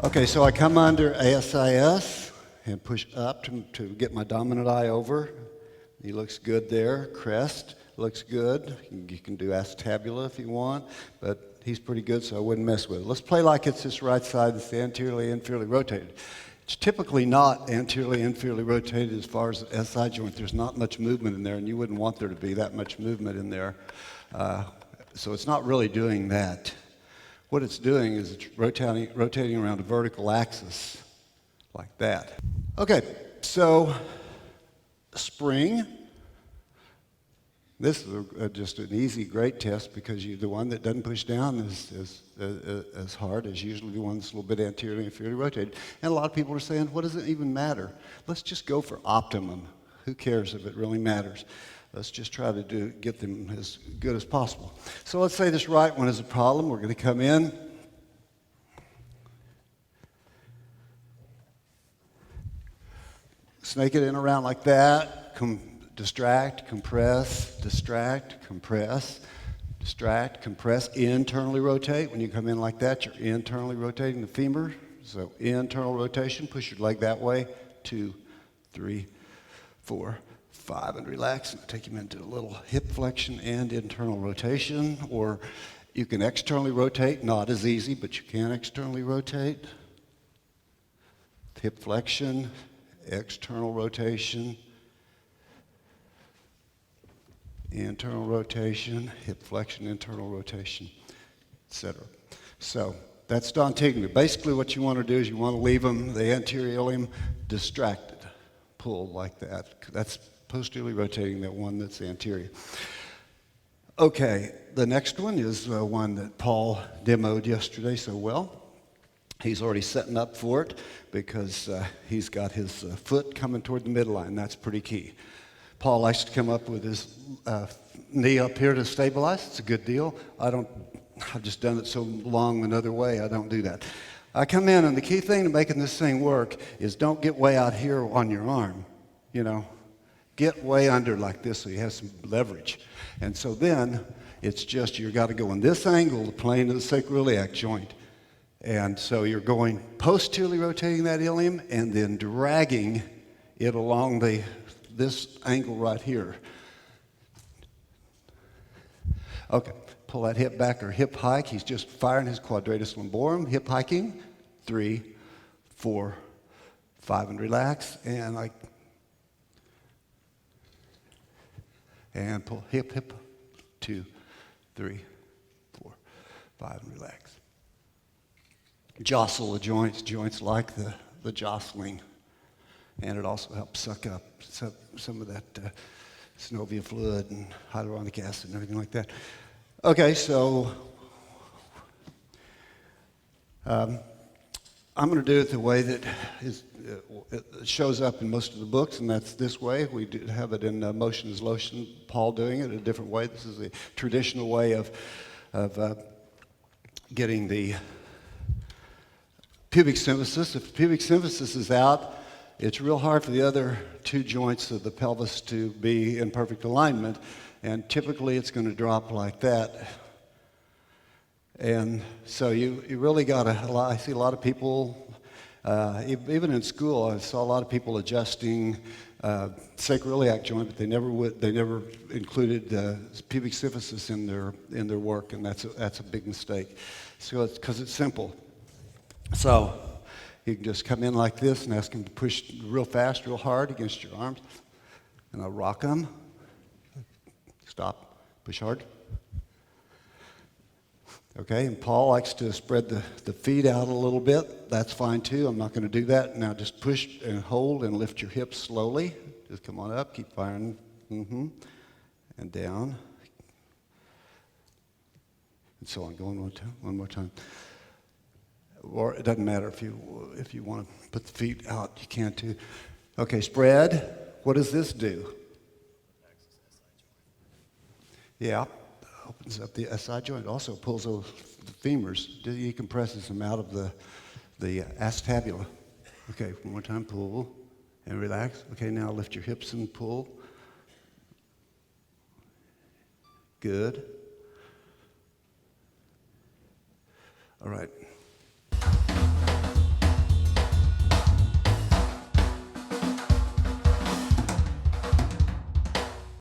Okay, so I come under ASIS and push up to get my dominant eye over. He looks good there. Crest looks good. You can do acetabula if you want, but he's pretty good, so I wouldn't mess with it. Let's play like it's this right side that's anteriorly, inferiorly rotated. It's typically not anteriorly, inferiorly rotated as far as the SI joint. There's not much movement in there, and you wouldn't want there to be that much movement in there. So it's not really doing that. What it's doing is it's rotating around a vertical axis like that. Okay, so spring. This is just an easy, great test because the one that doesn't push down is as hard as usually the one that's a little bit anteriorly, inferiorly rotated. And a lot of people are saying, what does it even matter? Let's just go for optimum. Who cares if it really matters? Let's just try to get them as good as possible. So let's say this right one is a problem. We're going to come in. Snake it in around like that. Distract, compress, distract, compress, distract, compress. Internally rotate. When you come in like that, you're internally rotating the femur. So internal rotation. Push your leg that way. 2, 3, 4, 5, and relax, and take him into a little hip flexion and internal rotation. Or you can externally rotate, not as easy, but you can externally rotate. Hip flexion, external rotation, internal rotation, hip flexion, internal rotation, etc. So that's Dalton. Basically what you want to do is you want to leave them, the anterior ilium, distracted. Pull like that. That's posteriorly rotating that one that's anterior. Okay, the next one is one that Paul demoed yesterday so well. He's already setting up for it because he's got his foot coming toward the midline. That's pretty key. Paul likes to come up with his knee up here to stabilize. It's a good deal. I've just done it so long another way, I don't do that. I come in, and the key thing to making this thing work is don't get way out here on your arm, Get way under like this so you have some leverage. And so then it's just you've got to go in this angle, the plane of the sacroiliac joint. And so you're going posteriorly rotating that ilium and then dragging it along this angle right here. Okay, pull that hip back or hip hike. He's just firing his quadratus lumborum, hip hiking. 3, 4, 5, and relax. And pull hip, 2, 3, 4, 5, and relax. Jostle the joints like the jostling. And it also helps suck up some of that synovial fluid and hyaluronic acid and everything like that. Okay, so I'm going to do it the way that it shows up in most of the books, and that's this way. We have it in Motion is Lotion, Paul doing it a different way. This is the traditional way of getting the pubic symphysis. If pubic symphysis is out, it's real hard for the other two joints of the pelvis to be in perfect alignment, and typically it's going to drop like that. And so you really got I see a lot of people, even in school, I saw a lot of people adjusting sacroiliac joint, but they never included pubic symphysis in their work, and that's a big mistake. So it's because it's simple. So you can just come in like this and ask them to push real fast, real hard against your arms, and I'll rock them. Stop, push hard. Okay, and Paul likes to spread the feet out a little bit. That's fine too. I'm not going to do that. Now just push and hold and lift your hips slowly. Just come on up, keep firing. And down. And so on. Going one more time. Or it doesn't matter if you want to put the feet out, you can too. Okay, spread. What does this do? Yeah. Opens up the SI joint. Also pulls the femurs. Decompresses them out of the acetabula. Okay, one more time. Pull and relax. Okay, now lift your hips and pull. Good. All right.